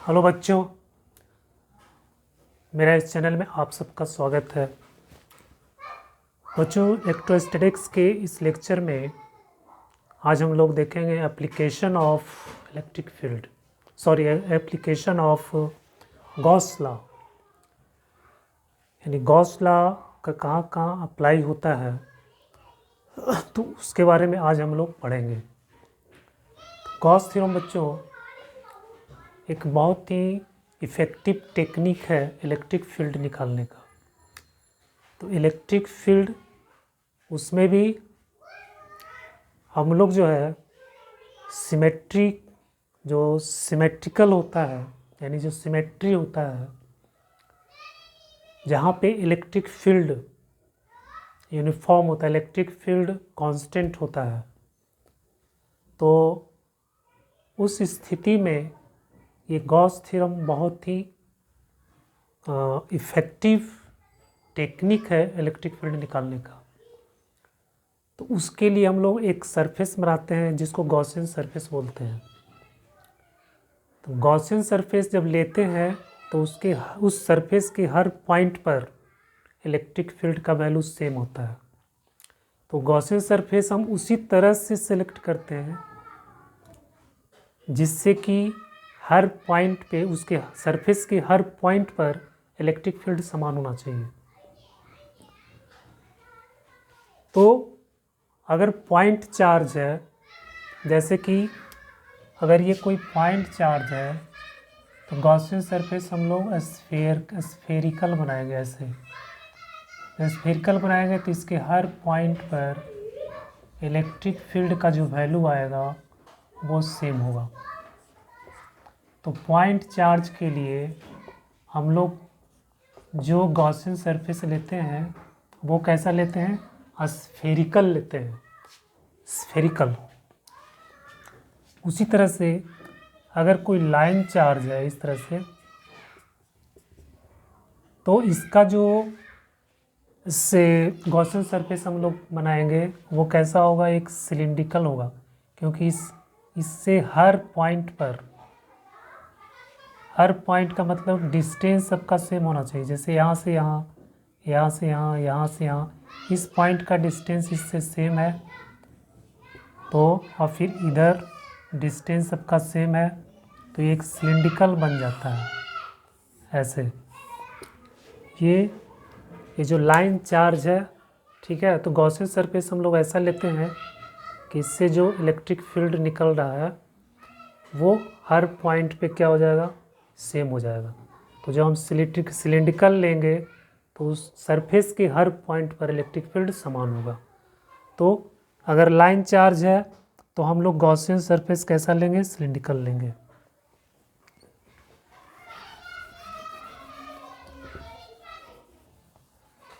Hello बच्चों, मेरा इस चैनल में आप सबका स्वागत है। बच्चों, इलेक्ट्रोस्टैटिक्स के इस लेक्चर में आज हम लोग देखेंगे application of electric field, application of Gauss law. यानी गॉस लॉ का कहाँ कहाँ अप्लाई होता है तो उसके बारे में आज हम लोग पढ़ेंगे। गॉस थ्योरम बच्चों एक बहुत ही इफ़ेक्टिव टेक्निक है इलेक्ट्रिक फील्ड निकालने का। तो इलेक्ट्रिक फील्ड उसमें भी हम लोग जो है सिमेट्रिकल होता है, यानी जो सिमेट्री होता है, जहाँ पे इलेक्ट्रिक फील्ड यूनिफॉर्म होता है, इलेक्ट्रिक फील्ड कांस्टेंट होता है, तो उस स्थिति में ये गॉस थ्योरम बहुत ही इफ़ेक्टिव टेक्निक है इलेक्ट्रिक फील्ड निकालने का। तो उसके लिए हम लोग एक सरफेस बनाते हैं जिसको गॉसियन सरफेस बोलते हैं। तो गॉसियन सरफेस जब लेते हैं तो उस सरफेस के हर पॉइंट पर इलेक्ट्रिक फील्ड का वैल्यू सेम होता है। तो गॉसियन सरफेस हम उसी तरह से सेलेक्ट करते हैं जिससे कि हर पॉइंट पे उसके सरफेस के हर पॉइंट पर इलेक्ट्रिक फील्ड समान होना चाहिए। तो अगर पॉइंट चार्ज है, जैसे कि अगर ये कोई पॉइंट चार्ज है तो गॉसियन सरफेस हम लोग स्फेरिकल बनाएंगे। ऐसे स्फेरिकल बनाएंगे तो इसके हर पॉइंट पर इलेक्ट्रिक फील्ड का जो वैल्यू आएगा वो सेम होगा। तो पॉइंट चार्ज के लिए हम लोग जो गॉसियन सरफेस लेते हैं वो कैसा लेते हैं? स्फेरिकल लेते हैं, स्फेरिकल। उसी तरह से अगर कोई लाइन चार्ज है इस तरह से, तो इसका जो इससे गॉसियन सरफेस हम लोग बनाएंगे वो कैसा होगा? एक सिलिंड्रिकल होगा, क्योंकि इससे हर पॉइंट का मतलब डिस्टेंस सबका सेम होना चाहिए। जैसे यहाँ से यहाँ, यहाँ से यहाँ, यहाँ से यहाँ, इस पॉइंट का डिस्टेंस इससे सेम है, तो और फिर इधर डिस्टेंस सबका सेम है, तो ये एक सिलिंड्रिकल बन जाता है। ऐसे ये जो लाइन चार्ज है, ठीक है, तो गॉसियन सरफेस हम लोग ऐसा लेते हैं कि इससे जो इलेक्ट्रिक फील्ड निकल रहा है वो हर पॉइंट पे क्या हो जाएगा? सेम हो जाएगा। तो जब हम सिलिंड्रिकल लेंगे तो उस सरफेस के हर पॉइंट पर इलेक्ट्रिक फील्ड समान होगा। तो अगर लाइन चार्ज है तो हम लोग गॉसियन सरफेस कैसा लेंगे? सिलिंड्रिकल लेंगे।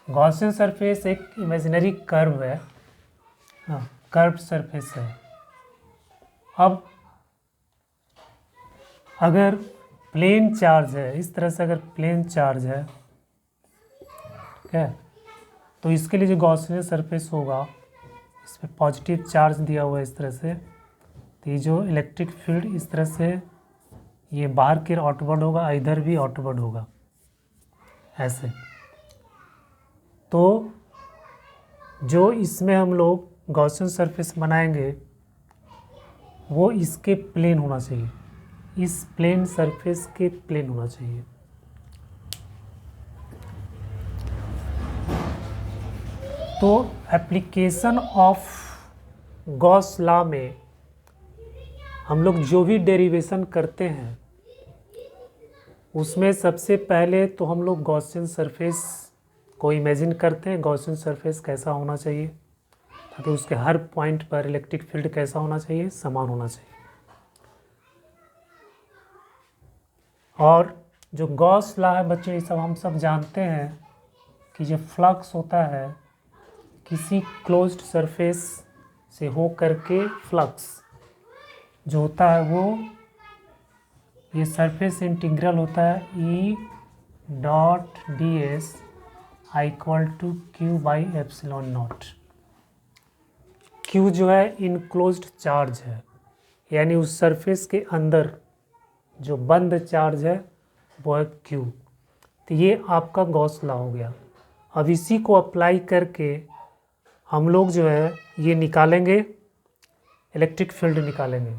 गॉसियन सरफेस एक इमेजिनरी कर्व है, हाँ, कर्व सरफेस है। अब अगर प्लेन चार्ज है, इस तरह से अगर प्लेन चार्ज है, ठीक है, तो इसके लिए जो गॉसियन सरफेस होगा इस पर पॉजिटिव चार्ज दिया हुआ है इस तरह से, तो ये जो इलेक्ट्रिक फील्ड इस तरह से ये बाहर की आउटवर्ड होगा, इधर भी आउटवर्ड होगा, ऐसे। तो जो इसमें हम लोग गॉसियन सरफेस बनाएंगे वो इसके प्लेन होना चाहिए, इस प्लेन सरफेस के प्लेन होना चाहिए। तो एप्लीकेशन ऑफ गॉस लॉ में हम लोग जो भी डेरिवेशन करते हैं उसमें सबसे पहले तो हम लोग गॉसियन सरफेस को इमेजिन करते हैं। गॉसियन सरफेस कैसा होना चाहिए ताकि उसके हर पॉइंट पर इलेक्ट्रिक फील्ड कैसा होना चाहिए? समान होना चाहिए। और जो गॉस लॉ है बच्चों, ये सब हम सब जानते हैं कि जो फ्लक्स होता है किसी क्लोज्ड सरफेस से हो करके, फ्लक्स जो होता है वो ये सरफेस इंटीग्रल होता है E dot ds equal to Q by epsilon naught. Q जो है इनक्लोज्ड चार्ज है, यानी उस सरफेस के अंदर जो बंद चार्ज है वो है Q। तो ये आपका गॉस लॉ हो गया। अब इसी को अप्लाई करके हम लोग जो है ये निकालेंगे, इलेक्ट्रिक फील्ड निकालेंगे।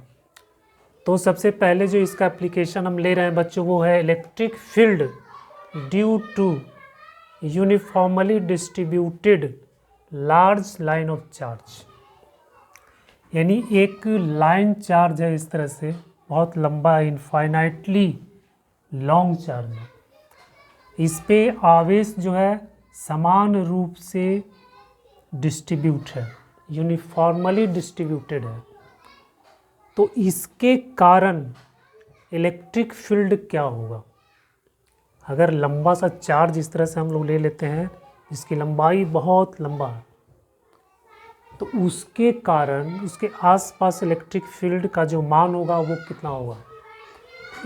तो सबसे पहले जो इसका एप्लीकेशन हम ले रहे हैं बच्चों वो है electric field due to uniformly distributed large line of charge. यानी एक लाइन चार्ज है इस तरह से, बहुत लंबा इनफाइनाइटली लॉन्ग चार्ज है। इस पे आवेश जो है समान रूप से डिस्ट्रीब्यूट है, यूनिफॉर्मली डिस्ट्रीब्यूटेड है। तो इसके कारण इलेक्ट्रिक फील्ड क्या होगा? अगर लंबा सा चार्ज इस तरह से हम लोग ले लेते हैं जिसकी लंबाई बहुत लंबा है, तो उसके कारण उसके आसपास इलेक्ट्रिक फील्ड का जो मान होगा वो कितना होगा,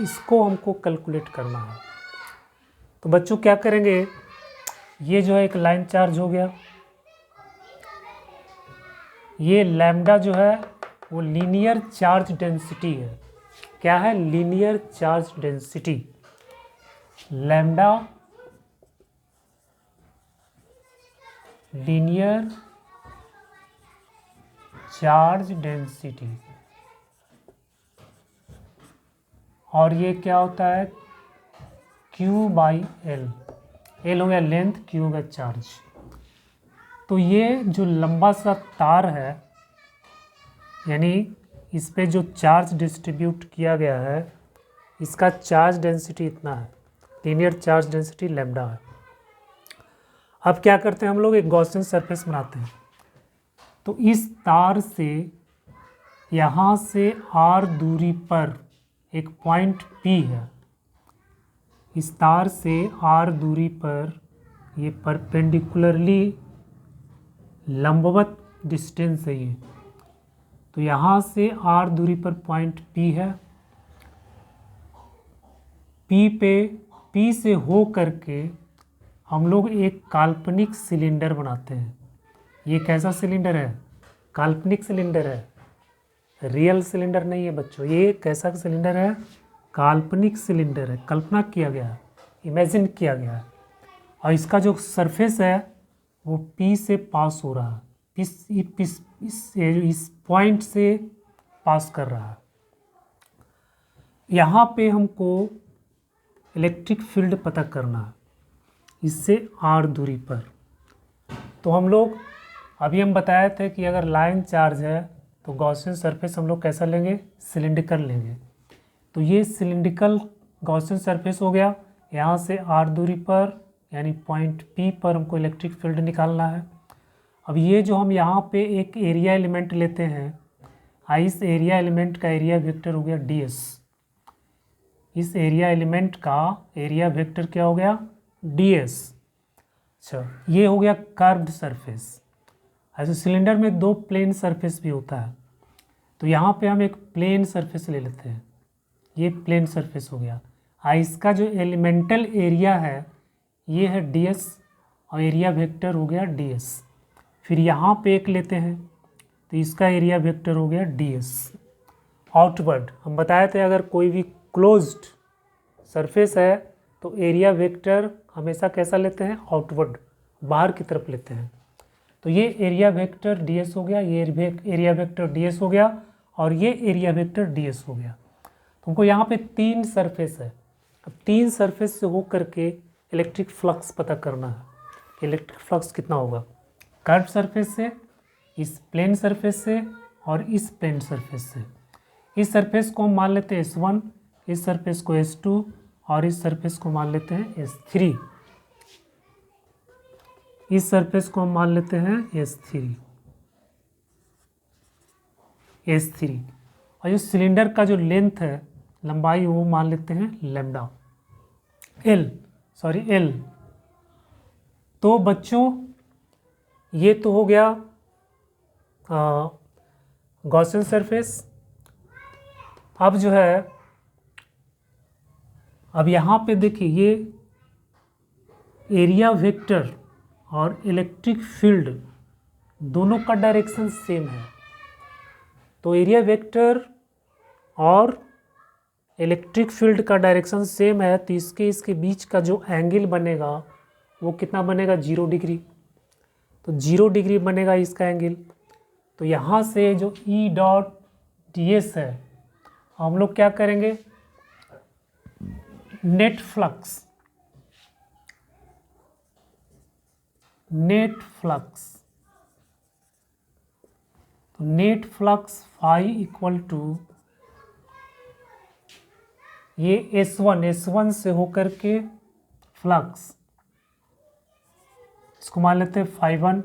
इसको हमको कैलकुलेट करना है। तो बच्चों क्या करेंगे, ये जो है एक लाइन चार्ज हो गया, ये लैम्डा जो है वो लीनियर चार्ज डेंसिटी है। क्या है? Linear charge density. Lambda linear charge density, और ये क्या होता है? Q/L। L हो गया लेंथ, Q हो गया चार्ज। तो ये जो लंबा सा तार है, यानी इस पे जो चार्ज डिस्ट्रीब्यूट किया गया है, इसका चार्ज डेंसिटी इतना है, लीनियर चार्ज डेंसिटी लैम्डा है। अब क्या करते हैं हम लोग, एक गॉसियन सरफेस बनाते हैं। तो इस तार से यहाँ से r दूरी पर एक पॉइंट P है। इस तार से r दूरी पर ये परपेंडिकुलरली लंबवत डिस्टेंस है ये। तो यहाँ से r दूरी पर पॉइंट P है। P से हो करके हम लोग एक काल्पनिक सिलेंडर बनाते हैं। ये कैसा सिलेंडर है? काल्पनिक सिलेंडर है, रियल सिलेंडर नहीं है बच्चों। ये कैसा सिलेंडर है? काल्पनिक सिलेंडर है, कल्पना किया गया है, इमेजिन किया गया है। और इसका जो सरफेस है वो P से पास हो रहा है, इस पॉइंट से पास कर रहा है। यहाँ पे हमको इलेक्ट्रिक फील्ड पता करना है, इससे r दूरी पर। तो हम लोग अभी हम बताए थे कि अगर लाइन चार्ज है तो गॉसियन सरफेस हम लोग कैसा लेंगे? सिलिंड्रिकल लेंगे। तो ये सिलिंड्रिकल गॉसियन सरफेस हो गया। यहाँ से r दूरी पर यानी पॉइंट P पर हमको इलेक्ट्रिक फील्ड निकालना है। अब ये जो हम यहाँ पे एक एरिया एलिमेंट लेते हैं, इस एरिया एलिमेंट का एरिया वेक्टर हो गया ds। इस एरिया एलिमेंट का एरिया वेक्टर क्या हो गया? ds। अच्छा, ये हो गया कर्व्ड सरफेस। ऐसे सिलेंडर में दो प्लेन सरफेस भी होता है, तो यहाँ पे हम एक प्लेन सरफेस ले लेते हैं। ये प्लेन सरफेस हो गया। इसका जो एलिमेंटल एरिया है ये है ds और एरिया वेक्टर हो गया ds। फिर यहाँ पे एक लेते हैं तो इसका एरिया वेक्टर हो गया ds। आउटवर्ड हम बताए थे अगर कोई भी क्लोज्ड सरफेस है तो एरिया वेक्टर हमेशा कैसा लेते हैं? आउटवर्ड, बाहर की तरफ लेते हैं। तो ये एरिया वेक्टर ds हो गया, ये एरिया वेक्टर ds हो गया और ये एरिया वेक्टर ds हो गया। तुमको यहाँ पे तीन सरफेस है। अब तीन सरफेस से हो करके इलेक्ट्रिक फ्लक्स पता करना है कि इलेक्ट्रिक फ्लक्स कितना होगा। कर्व सरफेस से, इस प्लेन सरफेस से और इस प्लेन सरफेस से। इस सरफेस को हम मान लेते हैं S1, इस सरफेस को S2 और इस सरफेस को मान लेते हैं S3। इस सरफेस को हम मान लेते हैं S3। और जो सिलेंडर का जो लेंथ है, लंबाई, वो मान लेते हैं लैम्डा L। तो बच्चों ये तो हो गया गॉसियन सरफेस। अब जो है, अब यहाँ पे देखिए ये एरिया वेक्टर और इलेक्ट्रिक फील्ड दोनों का डायरेक्शन सेम है। तो एरिया वेक्टर और इलेक्ट्रिक फील्ड का डायरेक्शन सेम है तो इसके बीच का जो एंगल बनेगा वो कितना बनेगा, 0 डिग्री। तो 0 डिग्री बनेगा इसका एंगल। तो यहाँ से जो ई डॉट डी एस है हम लोग क्या करेंगे, नेट फ्लक्स तो net flux phi equal to ये S1 से होकर के फ्लक्स, इसको मान लेते हैं फाई 1।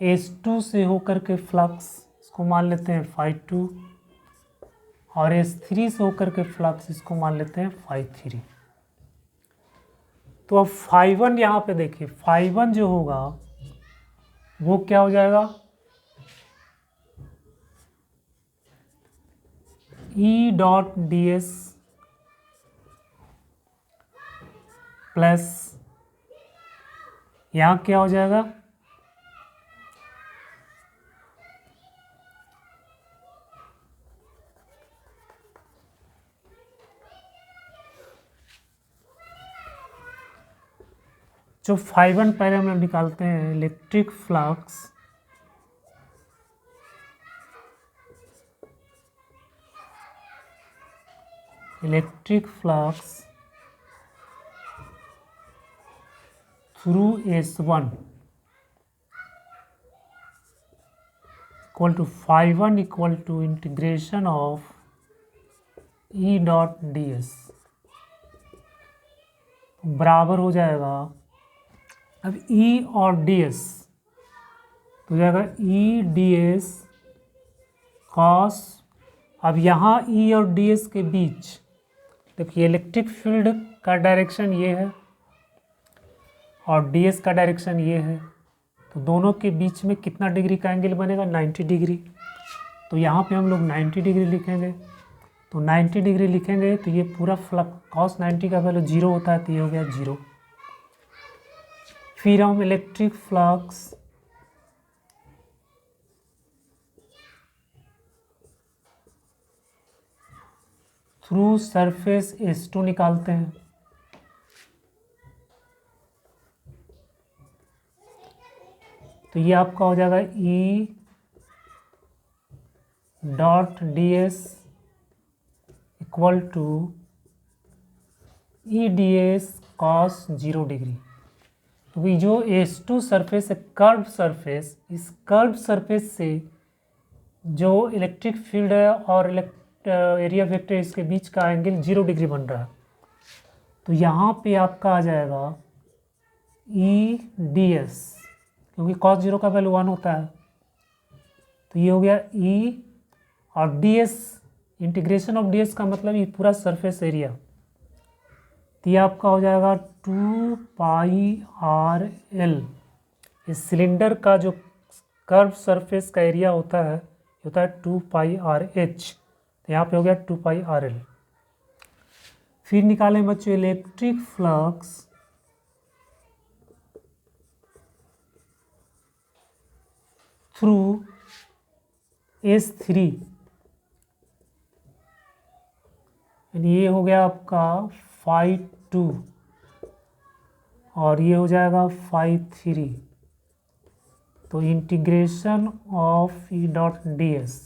S2 से होकर के फ्लक्स, इसको मान लेते हैं फाई 2। और S3 से होकर के फ्लक्स, इसको मान लेते हैं फाई 3। तो अब फाई 1 यहाँ पे देखिए, फाई 1 जो होगा वो क्या हो जाएगा, E dot d S plus यहाँ क्या हो जाएगा, जो फाई 1 पहले हम लोग निकालते हैं, electric flux through S1 equal to phi 1 equal to integration of E dot d s बराबर हो जाएगा, अब ई और डी एस तो हो जाएगा ई डी एस कॉस, अब यहाँ ई और डी एस के बीच देखिए इलेक्ट्रिक फील्ड का डायरेक्शन ये है और डी एस का डायरेक्शन ये है, तो दोनों के बीच में कितना डिग्री का एंगल बनेगा, 90 डिग्री। तो यहाँ पे हम लोग 90 डिग्री लिखेंगे। तो 90 डिग्री लिखेंगे तो ये पूरा फ्लक्स कॉस 90 का वैल्यू 0 होता है, तो ये हो गया 0। फिर हम electric flux through surface S2 निकालते हैं। तो ये आपका हो जाएगा E dot d s equal to E d s cos 0 degree. तो ये जो S2 सरफेस है कर्व सरफेस, इस कर्व सरफेस से जो इलेक्ट्रिक फील्ड है और एरिया वेक्टर इसके बीच का एंगल 0 डिग्री बन रहा है। तो यहाँ पे आपका आ जाएगा ई डी एस, क्योंकि cos 0 का वैल्यू 1 होता है, तो ये हो गया ई और D S, integration of D S का मतलब ये पूरा सरफेस एरिया, तो ये आपका हो जाएगा 2 पाई आर एल। इस सिलेंडर का जो कर्व सरफेस का एरिया होता है 2 पाई आर एच, तो यहाँ पे हो गया 2 पाई आर एल। फिर निकालें बच्चों इलेक्ट्रिक फ्लक्स थ्रू S3, ये हो गया आपका फाई 2 और ये हो जाएगा फाई 3। तो integration of E dot d S,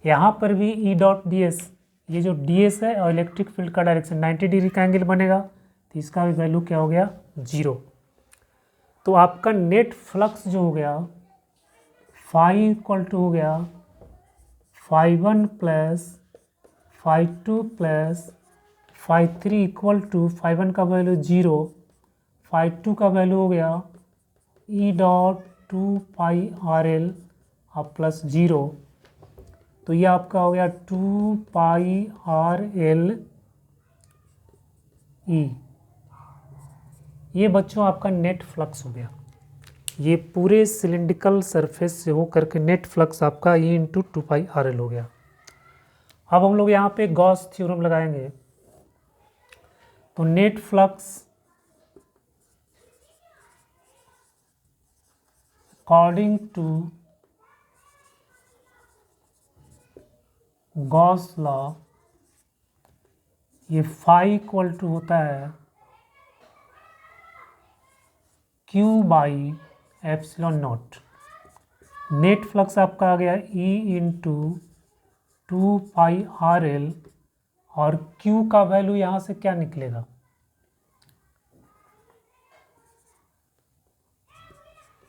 यहाँ पर भी ई डॉट डी एस, ये जो डी एस है और इलेक्ट्रिक फील्ड का डायरेक्शन 90 डिग्री का एंगल बनेगा, तो इसका भी वैल्यू क्या हो गया, 0। तो आपका नेट फ्लक्स जो हो गया फाई इक्वल टू हो गया phi 1 plus phi 2 plus phi 3 equal to phi 1 का वैल्यू 0, फाई 2 का वैल्यू हो गया ई डॉट 2 पाई आर एल और प्लस 0। तो ये आपका हो गया 2 पाई आर एल ई। ये बच्चों आपका नेट फ्लक्स हो गया, ये पूरे सिलिंड्रिकल सरफेस से हो करके नेट फ्लक्स आपका ई इंटू 2 पाई आर एल हो गया। अब हम लोग यहाँ पे गॉस थ्योरम लगाएंगे। तो net flux according to Gauss law, ये फाई इक्वल टू होता है q by epsilon naught. Net flux आपका आ गया ई इंटू 2πRL, और Q का वैल्यू यहाँ से क्या निकलेगा,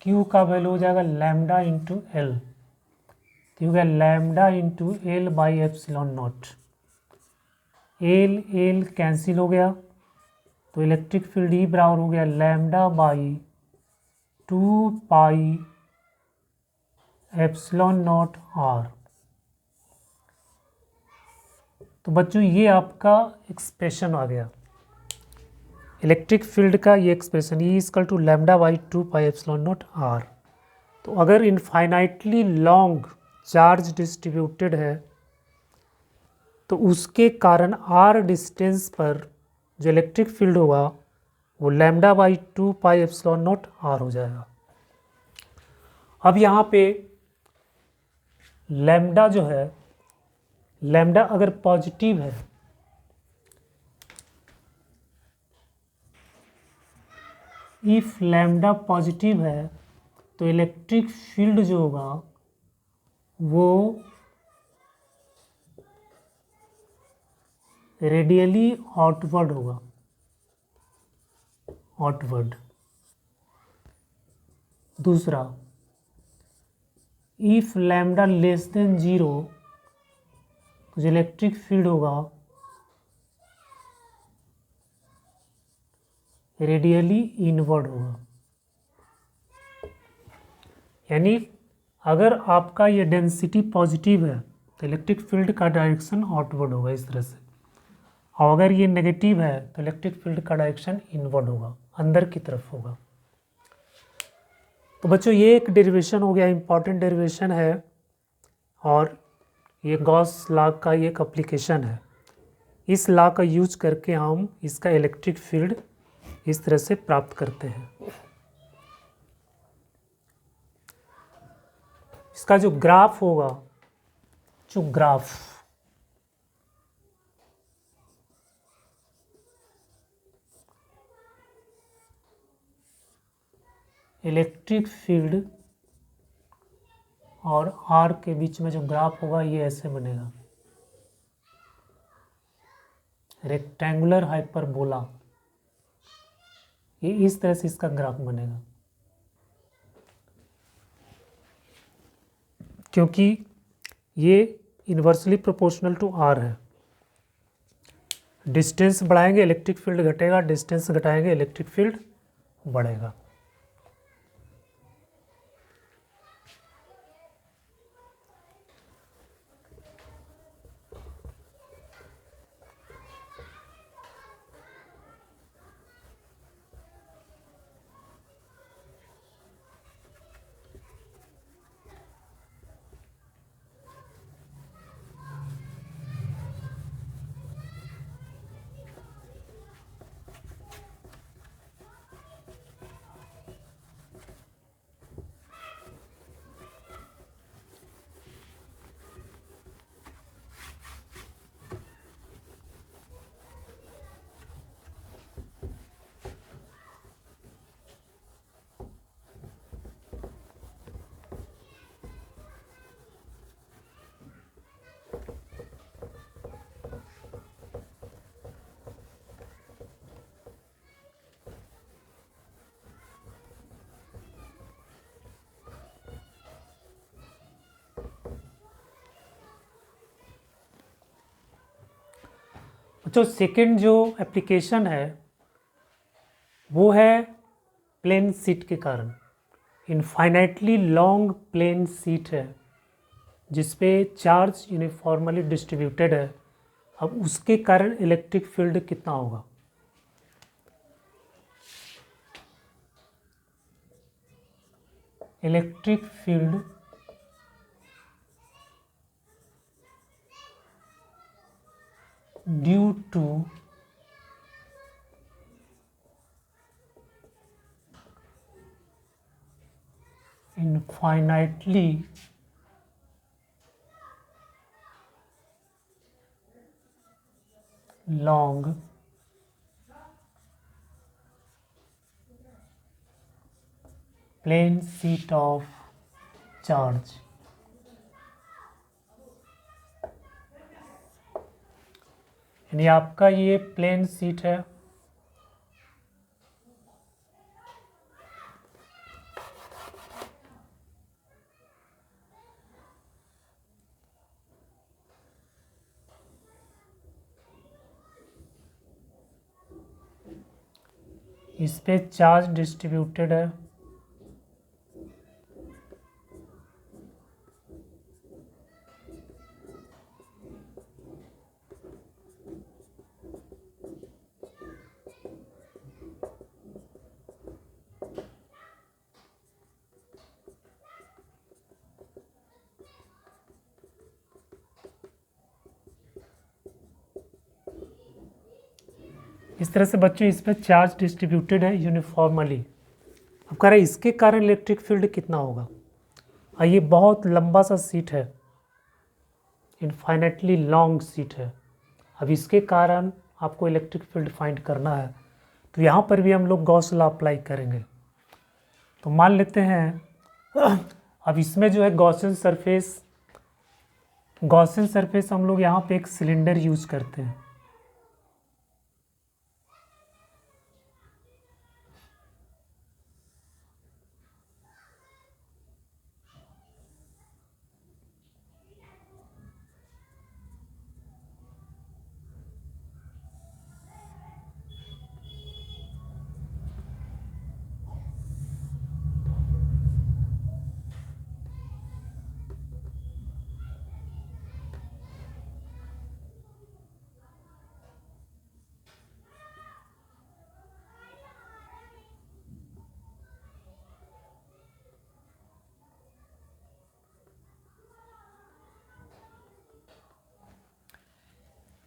Q का वैल्यू हो जाएगा लैम्डा इंटू एल, तो हो गया lambda into l by epsilon naught. L l cancel हो गया, तो इलेक्ट्रिक फील्ड ई बराबर हो गया lambda by 2 pi epsilon naught r. तो बच्चों ये आपका एक्सप्रेशन आ गया, इलेक्ट्रिक फील्ड का ये expression, E equal to lambda by 2 pi epsilon naught r. तो अगर इनफाइनाइटली लॉन्ग चार्ज डिस्ट्रीब्यूटेड है तो उसके कारण आर डिस्टेंस पर जो इलेक्ट्रिक फील्ड होगा वो lambda by 2 pi epsilon naught r हो जाएगा। अब यहाँ पे लैम्डा जो है, लैम्डा अगर पॉजिटिव है, इफ लैम्डा पॉजिटिव है तो इलेक्ट्रिक फील्ड जो होगा वो रेडियली आउटवर्ड होगा, आउटवर्ड। दूसरा, इफ लैम्डा लेस देन 0 तो जो इलेक्ट्रिक फील्ड होगा रेडियली इनवर्ड होगा। यानी अगर आपका ये डेंसिटी पॉजिटिव है तो इलेक्ट्रिक फील्ड का डायरेक्शन आउटवर्ड होगा इस तरह से, और अगर ये नेगेटिव है तो इलेक्ट्रिक फील्ड का डायरेक्शन इनवर्ड होगा, अंदर की तरफ होगा। तो बच्चों ये एक डेरिवेशन हो गया, इम्पॉर्टेंट डेरिवेशन है, और ये गॉस लॉ का ये एक एप्लीकेशन है। इस लॉ का यूज करके हम इसका इलेक्ट्रिक फील्ड इस तरह से प्राप्त करते हैं। इसका जो ग्राफ होगा, जो ग्राफ इलेक्ट्रिक फील्ड और आर के बीच में जो ग्राफ होगा ये ऐसे बनेगा, रेक्टेंगुलर हाइपरबोला, ये इस तरह से इसका ग्राफ बनेगा। क्योंकि ये इन्वर्सली प्रोपोर्शनल टू आर है, डिस्टेंस बढ़ाएंगे इलेक्ट्रिक फील्ड घटेगा, डिस्टेंस घटाएंगे इलेक्ट्रिक फील्ड बढ़ेगा। तो सेकंड जो एप्लीकेशन है वो है प्लेन शीट के कारण। इनफाइनाइटली लॉन्ग प्लेन शीट है जिसपे चार्ज यूनिफॉर्मली डिस्ट्रीब्यूटेड है। अब उसके कारण इलेक्ट्रिक फील्ड कितना होगा, electric field due to infinitely long plane sheet of charge. यानी आपका ये प्लेन शीट है, इस पे चार्ज डिस्ट्रीब्यूटेड है। इस तरह से बच्चों इस पर चार्ज डिस्ट्रीब्यूटेड है यूनिफॉर्मली। अब कह रहे हैं इसके कारण इलेक्ट्रिक फील्ड कितना होगा। और ये बहुत लंबा सा सीट है, इनफाइनेटली लॉन्ग सीट है। अब इसके कारण आपको इलेक्ट्रिक फील्ड फाइंड करना है, तो यहाँ पर भी हम लोग गॉस लॉ अप्लाई करेंगे। तो मान लेते हैं अब इसमें जो है गॉसियन सरफेस हम लोग यहाँ पे एक सिलेंडर यूज करते हैं।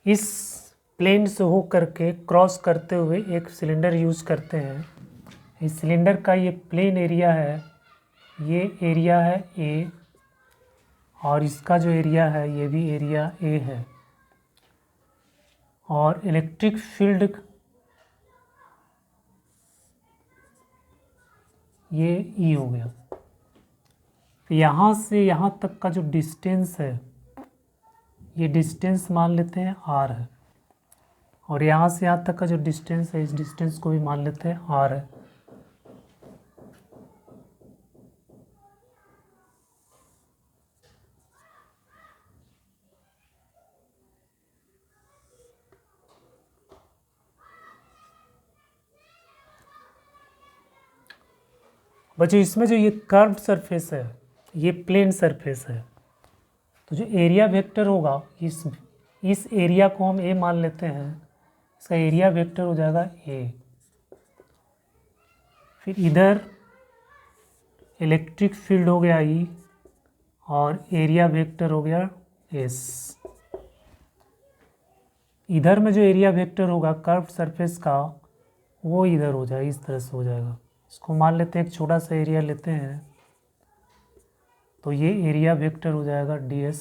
इस प्लेन से हो करके क्रॉस करते हुए एक सिलेंडर यूज़ करते हैं। इस सिलेंडर का ये प्लेन एरिया है, ये एरिया है ए, और इसका जो एरिया है ये भी एरिया ए है। और इलेक्ट्रिक फील्ड ये ई हो गया। तो यहाँ से यहाँ तक का जो डिस्टेंस है, ये डिस्टेंस मान लेते हैं आर है। और यहाँ से यहाँ तक का जो डिस्टेंस है, इस डिस्टेंस को भी मान लेते हैं आर है। बच्चों इसमें जो ये कर्व्ड सरफेस है, ये प्लेन सरफेस है, तो जो एरिया वेक्टर होगा इस एरिया को हम ए मान लेते हैं। इसका एरिया वेक्टर हो जाएगा ए। फिर इधर इलेक्ट्रिक फील्ड हो गया ई, और एरिया वेक्टर हो गया एस। इधर में जो एरिया वेक्टर होगा कर्व्ड सरफेस का, वो इधर हो जाएगा, इस तरह से हो जाएगा। इसको मान लेते हैं, एक छोटा सा एरिया लेते हैं, तो ये एरिया वेक्टर हो जाएगा ds।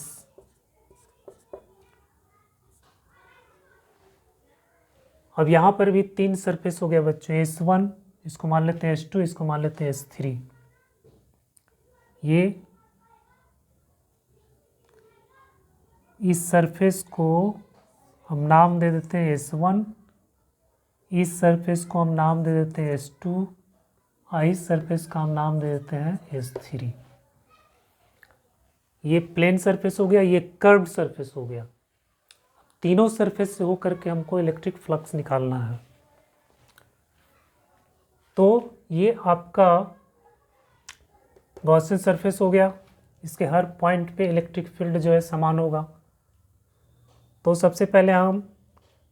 अब यहाँ पर भी तीन सरफेस हो गया बच्चों, S1, इसको मान लेते हैं S2, इसको मान लेते हैं S3। ये इस सरफेस को हम नाम दे देते हैं S1, इस सरफेस को हम नाम दे देते हैं S2, और इस सरफेस का हम नाम दे देते हैं S3। ये प्लेन सरफेस हो गया, ये कर्व्ड सरफेस हो गया। तीनों सरफेस से होकर के हमको इलेक्ट्रिक फ्लक्स निकालना है। तो ये आपका गॉसियन सरफेस हो गया, इसके हर पॉइंट पे इलेक्ट्रिक फील्ड जो है समान होगा। तो सबसे पहले हम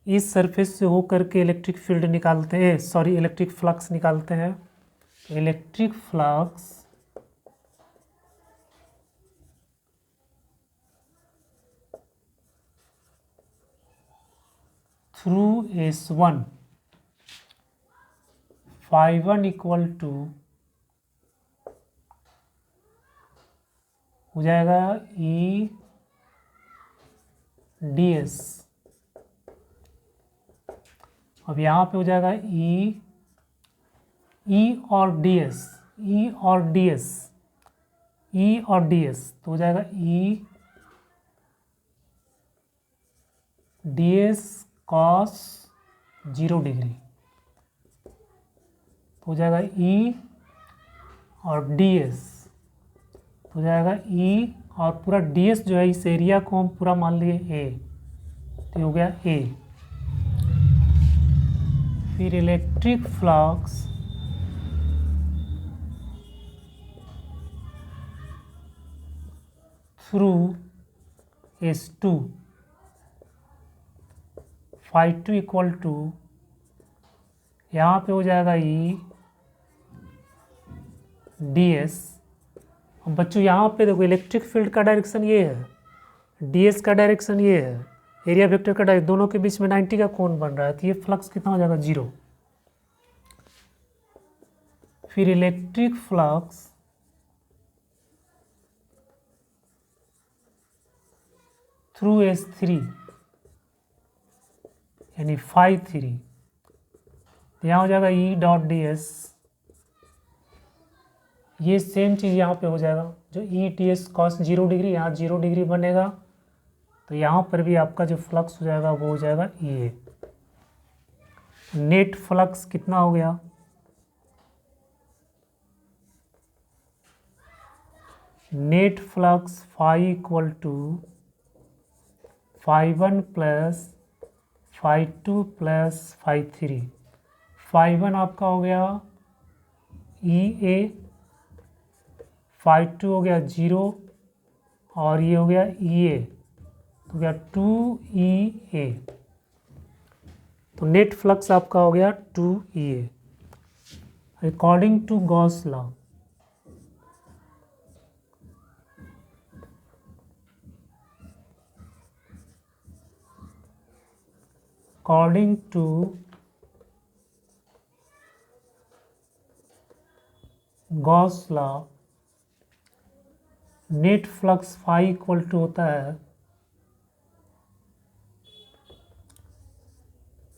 इस सरफेस से होकर के इलेक्ट्रिक फील्ड निकालते हैं, सॉरी इलेक्ट्रिक फ्लक्स निकालते हैं। Electric flux through S1 φ1 equal to हो जाएगा E ds। अब यहाँ पे हो जाएगा ई और डी एस, ई और डी एस, ई और डी एस, तो हो जाएगा ई डी एस कॉस 0 डिग्री, तो हो जाएगा ई और डी एस, तो हो जाएगा ई और पूरा डी एस जो है, इस एरिया को हम पूरा मान लिए ए, तो हो गया ए। फिर electric flux through S2, φ2 equal to, यहाँ पे हो जाएगा ई डी एस। अब बच्चों यहाँ पे देखो इलेक्ट्रिक फील्ड का डायरेक्शन ये है, डी एस का डायरेक्शन ये है, एरिया वेक्टर का डायरेक्शन, दोनों के बीच में 90 का कोण बन रहा है, तो ये फ्लक्स कितना हो जाएगा 0। फिर इलेक्ट्रिक फ्लक्स थ्रू S3 यानी φ3, तो यहाँ हो जाएगा ई डॉट डी एस, ये सेम चीज़ यहाँ पे हो जाएगा, जो E T S cos 0 degree, यहाँ 0 डिग्री बनेगा, तो यहाँ पर भी आपका जो फ्लक्स हो जाएगा वो हो जाएगा ये। नेट फ्लक्स कितना हो गया, net flux phi equal to φ1 plus φ2 plus φ3। φ1 आपका हो गया ई ए, φ2 हो गया 0 और ये हो गया ई ए, तो हो गया 2 ई ए, तो नेट फ्लक्स आपका हो गया 2 E A according to Gauss law. According to Gauss law, net flux phi equal to होता है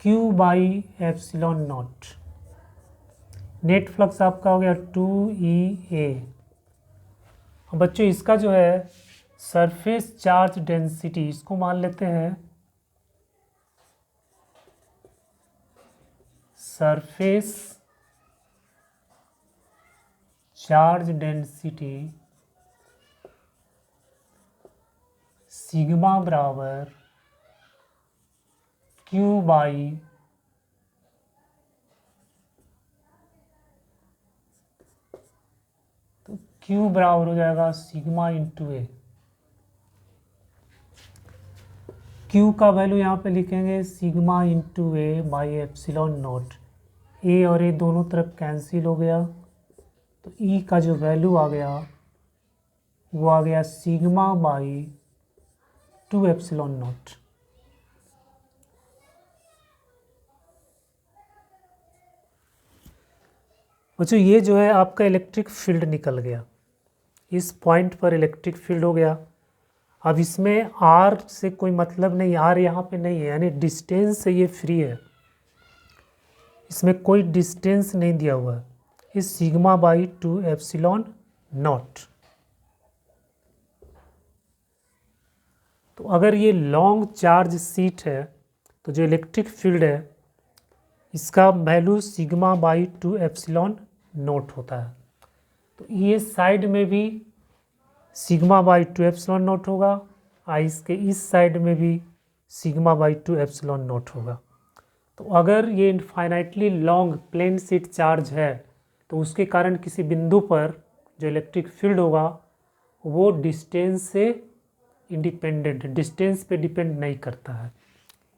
Q by epsilon naught. Net flux आपका हो गया 2 ई ए। बच्चों इसका जो है सरफेस चार्ज डेंसिटी, इसको मान लेते हैं सरफेस चार्ज डेंसिटी सिग्मा बराबर Q बाई तो Q बराबर हो जाएगा सिग्मा इंटू ए। Q का वैल्यू यहाँ पे लिखेंगे sigma into A by epsilon naught, A और ए दोनों तरफ कैंसिल हो गया, तो E का जो वैल्यू आ गया वो आ गया सिग्मा बाई 2 एप्सिलॉन नॉट। बच्चों ये जो है आपका इलेक्ट्रिक फील्ड निकल गया, इस पॉइंट पर इलेक्ट्रिक फील्ड हो गया। अब इसमें R से कोई मतलब नहीं, R यहाँ पे नहीं है, यानी डिस्टेंस से ये फ्री है, इसमें कोई डिस्टेंस नहीं दिया हुआ है, इस सिग्मा बाई 2 एप्सिलॉन नॉट। तो अगर ये लॉन्ग चार्ज शीट है तो जो इलेक्ट्रिक फील्ड है इसका value sigma by 2 epsilon not होता है, तो ये साइड में भी सिग्मा बाई 2 एप्सिलॉन नॉट होगा और इसके इस साइड में भी सिग्मा बाई 2 एप्सिलॉन नॉट होगा। तो अगर ये infinitely long plane sheet charge है तो उसके कारण किसी बिंदु पर जो इलेक्ट्रिक फील्ड होगा वो डिस्टेंस से इंडिपेंडेंट, डिस्टेंस पे डिपेंड नहीं करता है,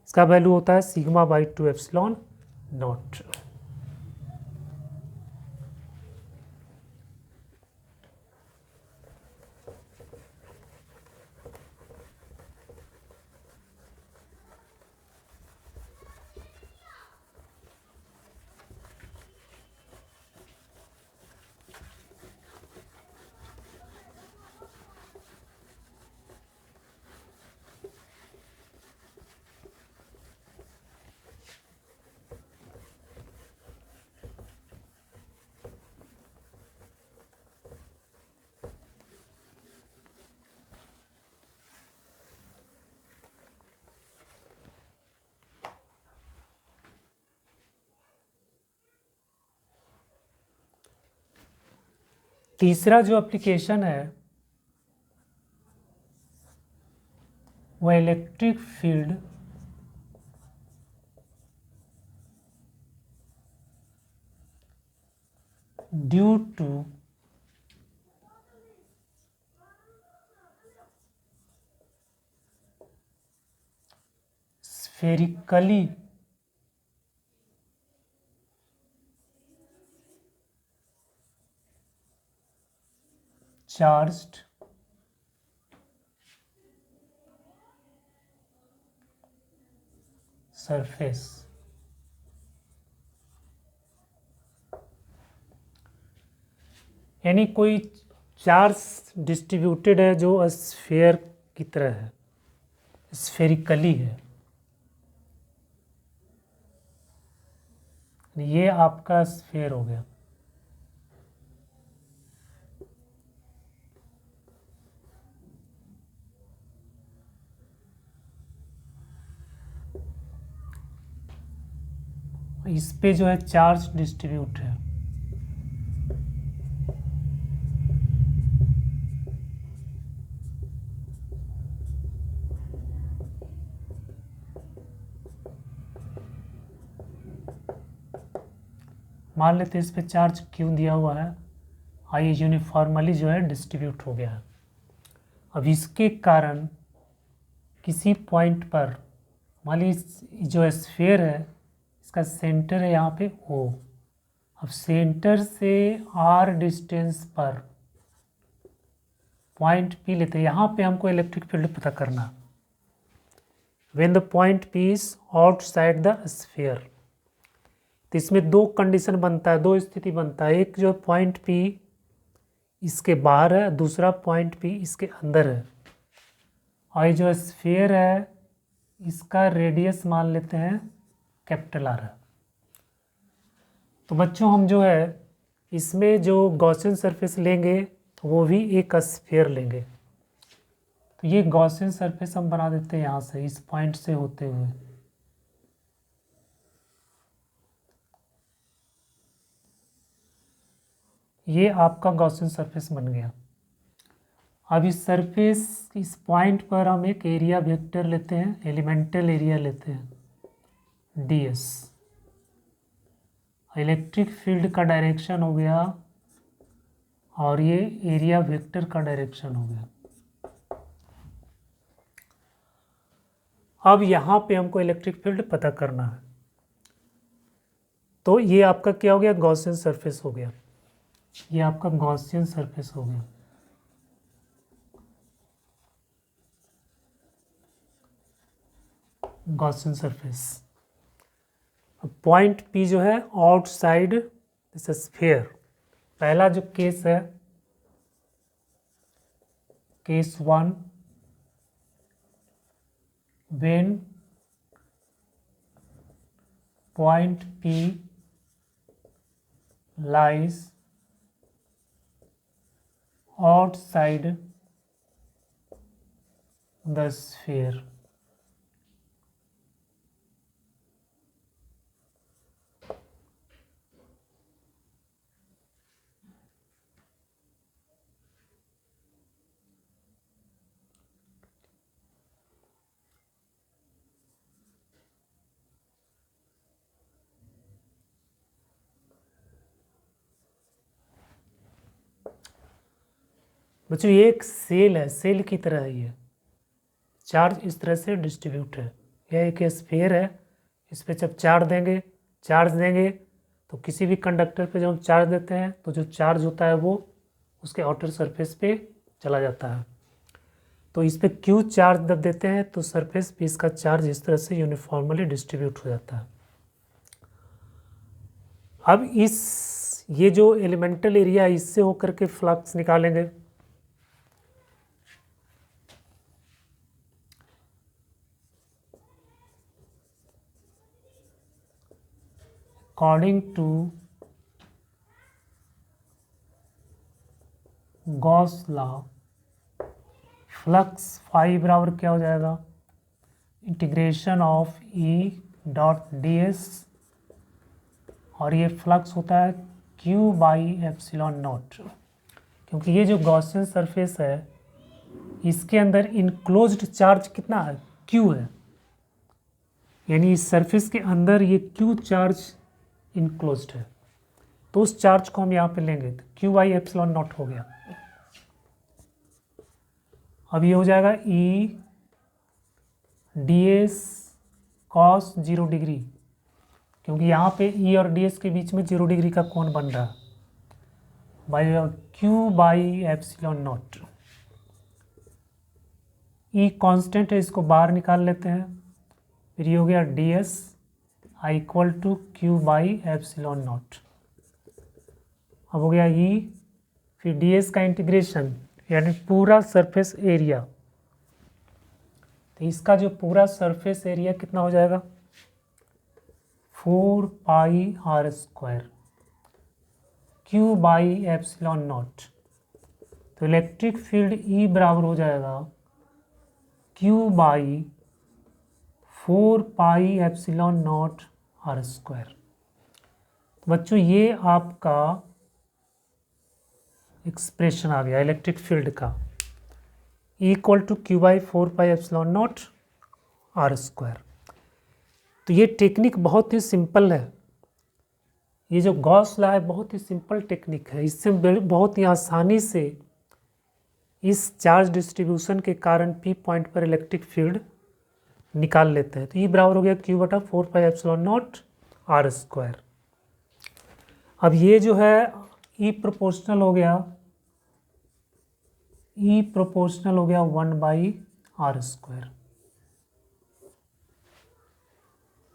इसका वैल्यू होता है सिग्मा बाई 2 एप्सिलॉन नॉट। तीसरा जो एप्लीकेशन है वो electric field due to spherically charged surface. यानी कोई चार्ज डिस्ट्रीब्यूटेड है जो स्फीयर की तरह है, स्फेरिकली है। ये आपका स्फीयर हो गया। इस पे जो है चार्ज डिस्ट्रीब्यूट है। मान लेते हैं इस पे चार्ज क्यों दिया हुआ है, ये यूनिफॉर्मली जो है डिस्ट्रीब्यूट हो गया है। अब इसके कारण किसी पॉइंट पर मान लीजिए जो स्फीयर है इसका सेंटर है यहाँ पे O। अब सेंटर से R डिस्टेंस पर पॉइंट P लेते हैं। यहाँ पे हमको इलेक्ट्रिक फील्ड पता करना। When the point P is outside the sphere, तो इसमें दो कंडीशन बनता है, दो स्थिति बनता है। एक जो पॉइंट P इसके बाहर है, दूसरा पॉइंट P इसके अंदर है। और ये जो स्फीयर है इसका रेडियस मान लेते हैं कैपिटल R है। तो बच्चों हम जो है इसमें जो गॉसियन सरफेस लेंगे तो वो भी एक स्फीयर लेंगे। तो ये गॉसियन सरफेस हम बना देते हैं यहाँ से, इस पॉइंट से होते हुए। ये आपका गॉसियन सरफेस बन गया। अब इस सरफेस, इस पॉइंट पर हम एक एरिया वेक्टर लेते हैं, एलिमेंटल एरिया लेते हैं ds। इलेक्ट्रिक फील्ड का डायरेक्शन हो गया और ये एरिया वेक्टर का डायरेक्शन हो गया। अब यहाँ पे हमको इलेक्ट्रिक फील्ड पता करना है। तो ये आपका क्या हो गया, गॉसियन सरफेस हो गया। ये आपका गॉसियन सरफेस हो गया। Gaussian surface. पॉइंट P जो है आउटसाइड दिस स्फीयर। पहला जो केस है, case 1, when point P lies outside the sphere। बच्चों ये एक सेल है, सेल की तरह है। ये चार्ज इस तरह से डिस्ट्रीब्यूट है। यह एक स्फीयर है, इस पे जब चार्ज देंगे तो किसी भी कंडक्टर पे जब हम चार्ज देते हैं तो जो चार्ज होता है वो उसके आउटर सरफेस पे चला जाता है। तो इस पे क्यों चार्ज जब देते हैं तो सरफेस पे इसका चार्ज इस तरह से यूनिफॉर्मली डिस्ट्रीब्यूट हो जाता है। अब ये जो एलिमेंटल एरिया इससे होकर के फ्लक्स निकालेंगे। According to Gauss law, flux phi बराबर क्या हो जाएगा, इंटीग्रेशन ऑफ E.ds, और ये फ्लक्स होता है Q/ε0। क्योंकि ये जो गॉसियन सरफेस है इसके अंदर इनक्लोज्ड चार्ज कितना है, क्यू है, यानी इस सरफेस के अंदर ये क्यू चार्ज इनक्लोज्ड है। तो उस चार्ज को हम यहाँ पे लेंगे तो क्यू बाई एप्सिलॉन नॉट हो गया। अब ये हो जाएगा ई डी एस कॉस 0 डिग्री, क्योंकि यहाँ पे ई और डी एस के बीच में 0 डिग्री का कोण बन रहा है, by Q by epsilon not. E constant है, इसको बाहर निकाल लेते हैं, फिर ये हो गया d s i equal to Q by epsilon naught. अब हो गया ई, फिर डी एस का इंटीग्रेशन यानी पूरा सरफेस एरिया, तो इसका जो पूरा सरफेस एरिया कितना हो जाएगा 4 pi are square Q by epsilon naught. तो इलेक्ट्रिक फील्ड ई बराबर हो जाएगा Q by 4 pi epsilon naught are square. बच्चों ये आपका एक्सप्रेशन आ गया इलेक्ट्रिक फील्ड का, equal to Q by 4 pi epsilon naught are square. तो ये टेक्निक बहुत ही सिंपल है, ये जो गॉस लॉ है बहुत ही सिंपल टेक्निक है, इससे बहुत ही आसानी से इस चार्ज डिस्ट्रीब्यूशन के कारण पी पॉइंट पर इलेक्ट्रिक फील्ड निकाल लेते हैं। तो ये बराबर हो गया क्यू बटा 4 pi epsilon naught are square. अब ये जो है ई प्रोपोर्शनल हो गया, ई प्रोपोर्शनल हो गया 1 बाई आर स्क्वायर,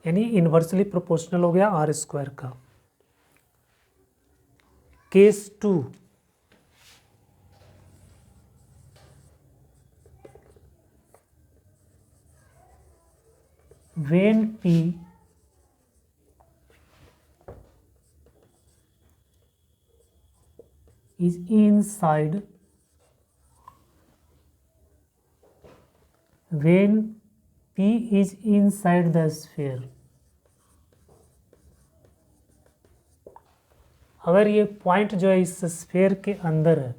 यानी इन्वर्सली प्रोपोर्शनल हो गया आर स्क्वायर का। Case 2, when P is inside, when P is inside the sphere, अगर ये पॉइंट जो है इस स्फीयर के अंदर है,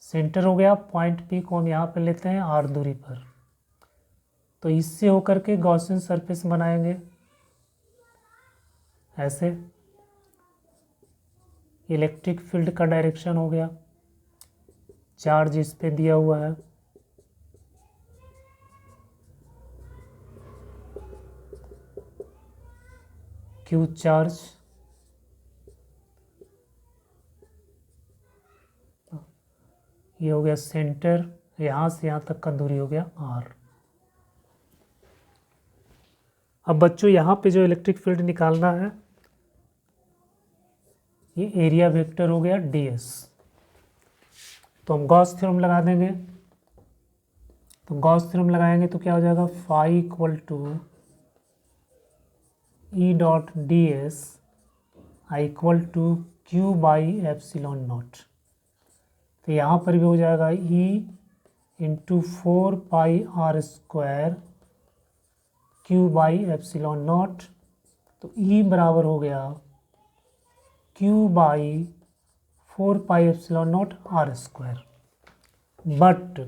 सेंटर हो गया पॉइंट पी को हम यहाँ पे लेते हैं आर दूरी पर, तो इससे होकर के गॉसियन सरफेस बनाएंगे ऐसे। इलेक्ट्रिक फील्ड का डायरेक्शन हो गया, चार्ज इस पे दिया हुआ है, क्यू चार्ज, ये हो गया सेंटर, यहाँ से यहाँ तक का दूरी हो गया आर। अब बच्चों यहाँ पे जो इलेक्ट्रिक फील्ड निकालना है, ये एरिया वेक्टर हो गया ds, तो हम गॉस थ्योरम लगा देंगे। तो गॉस थ्योरम लगाएंगे तो क्या हो जाएगा, phi equal to E dot d s i equal to Q by epsilon naught. तो यहाँ पर भी हो जाएगा E into 4 pi are square Q by epsilon naught. तो ई बराबर हो गया q by 4 pi epsilon naught are square. But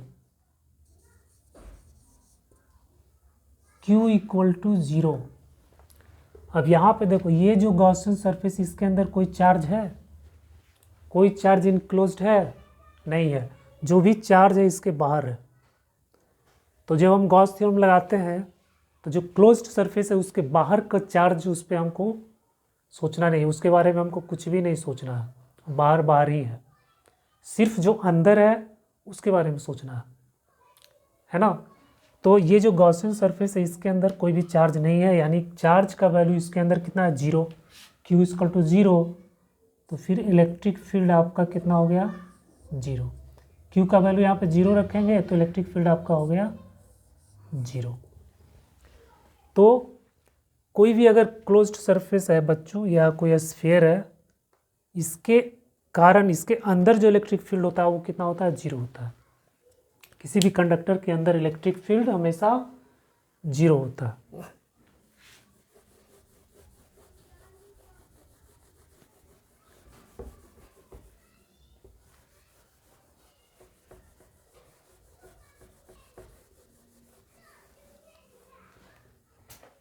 q equal to 0। अब यहाँ पे देखो, ये जो गॉसियन सरफेस इसके अंदर कोई चार्ज है, कोई चार्ज इनक्लोज्ड है नहीं है, जो भी चार्ज है इसके बाहर है। तो जब हम गॉस थ्योरम लगाते हैं तो जो क्लोज्ड सरफेस है उसके बाहर का चार्ज उस पर हमको सोचना नहीं, उसके बारे में हमको कुछ भी नहीं सोचना है, बाहर बाहर ही है। सिर्फ जो अंदर है उसके बारे में सोचना है ना। तो ये जो गॉसियन सरफेस है इसके अंदर कोई भी चार्ज नहीं है, यानी चार्ज का वैल्यू इसके अंदर कितना है 0, क्यू इक्वल टू 0। तो फिर इलेक्ट्रिक फील्ड आपका कितना हो गया 0। क्यू का वैल्यू यहाँ पे 0 रखेंगे तो इलेक्ट्रिक फील्ड आपका हो गया 0। तो कोई भी अगर क्लोज्ड सरफेस है बच्चों या कोई स्फीयर है, इसके कारण इसके अंदर जो इलेक्ट्रिक फील्ड होता है वो कितना होता है 0 होता है। किसी भी कंडक्टर के अंदर इलेक्ट्रिक फील्ड हमेशा जीरो होता है।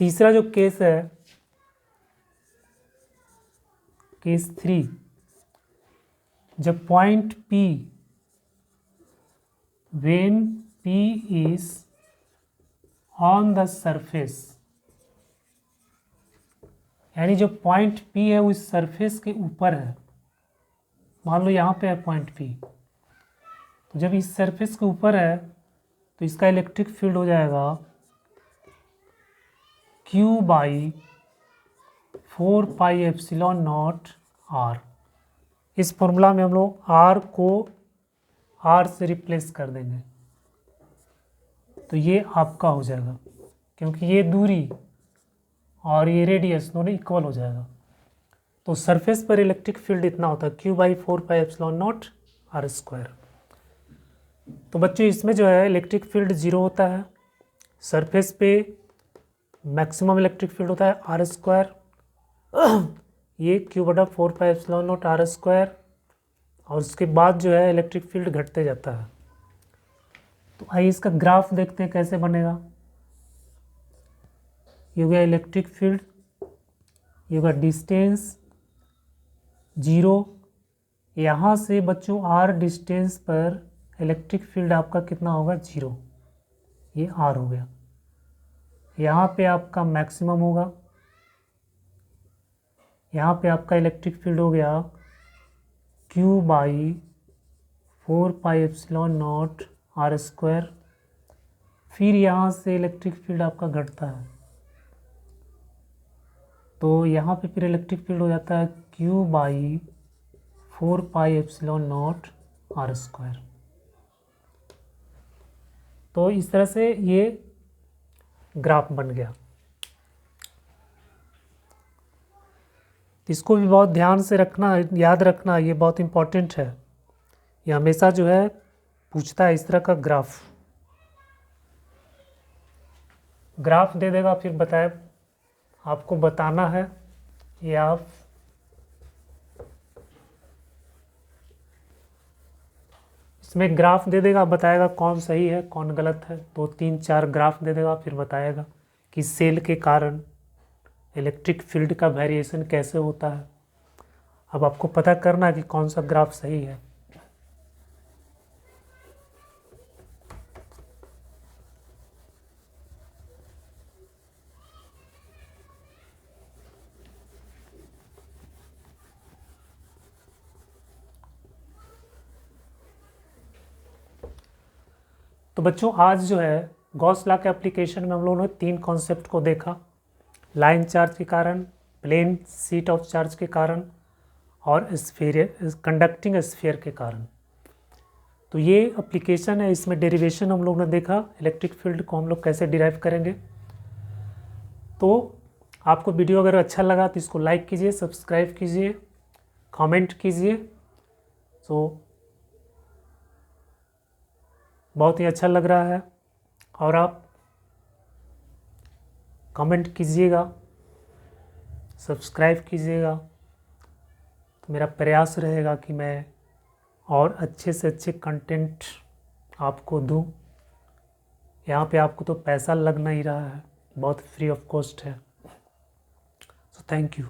तीसरा जो केस है, केस 3, जब point P, when P is on the surface, यानी जो पॉइंट P है वो इस सरफेस के ऊपर है। मान लो यहाँ पे है पॉइंट P, तो जब इस सरफेस के ऊपर है तो इसका इलेक्ट्रिक फील्ड हो जाएगा Q/4πε0R। इस फॉर्मूला में हम लोग R को R से रिप्लेस कर देंगे, तो ये आपका हो जाएगा, क्योंकि ये दूरी और ये रेडियस दोनों इक्वल हो जाएगा। तो सरफेस पर इलेक्ट्रिक फील्ड इतना होता है Q/4πε0R²। तो बच्चों इसमें जो है इलेक्ट्रिक फील्ड जीरो होता है, सरफेस पे मैक्सिमम इलेक्ट्रिक फील्ड होता है R², ये Q/4πε0R², और उसके बाद जो है इलेक्ट्रिक फील्ड घटते जाता है। तो आइए इसका ग्राफ देखते हैं कैसे बनेगा। ये हो गया इलेक्ट्रिक फील्ड, ये होगा डिस्टेंस जीरो, यहाँ से बच्चों R डिस्टेंस पर इलेक्ट्रिक फील्ड आपका कितना होगा, जीरो, ये R हो गया। यहाँ पे आपका मैक्सिमम होगा, यहाँ पे आपका इलेक्ट्रिक फील्ड हो गया Q/4πε0R²। फिर यहाँ से इलेक्ट्रिक फील्ड आपका घटता है, तो यहाँ पे फिर इलेक्ट्रिक फील्ड हो जाता है Q/4πε0R²। तो इस तरह से ये ग्राफ बन गया। इसको भी बहुत ध्यान से रखना, याद रखना, ये बहुत इम्पोर्टेंट है। ये हमेशा जो है पूछता है इस तरह का ग्राफ दे देगा, फिर बताए आपको बताना है, ये आप इसमें ग्राफ दे देगा, बताएगा कौन सही है कौन गलत है। 2 3 4 ग्राफ दे देगा, फिर बताएगा कि सेल के कारण इलेक्ट्रिक फील्ड का वेरिएशन कैसे होता है। अब आपको पता करना है कि कौन सा ग्राफ सही है। तो बच्चों आज जो है गॉस लॉ के एप्लीकेशन में हम लोगों ने 3 कॉन्सेप्ट को देखा, लाइन चार्ज के कारण, प्लेन शीट ऑफ चार्ज के कारण, और कंडक्टिंग स्फीयर के कारण। तो ये एप्लीकेशन है, इसमें डेरिवेशन हम लोग ने देखा, इलेक्ट्रिक फील्ड को हम लोग कैसे डिराइव करेंगे। तो आपको वीडियो अगर अच्छा लगा तो इसको लाइक कीजिए, सब्सक्राइब कीजिए, कमेंट कीजिए। तो बहुत ही अच्छा लग रहा है, और आप कमेंट कीजिएगा, सब्सक्राइब कीजिएगा, तो मेरा प्रयास रहेगा कि मैं और अच्छे से अच्छे कंटेंट आपको दूं। यहाँ पे आपको तो पैसा लग नहीं रहा है, बहुत फ्री ऑफ कॉस्ट है। So thank you.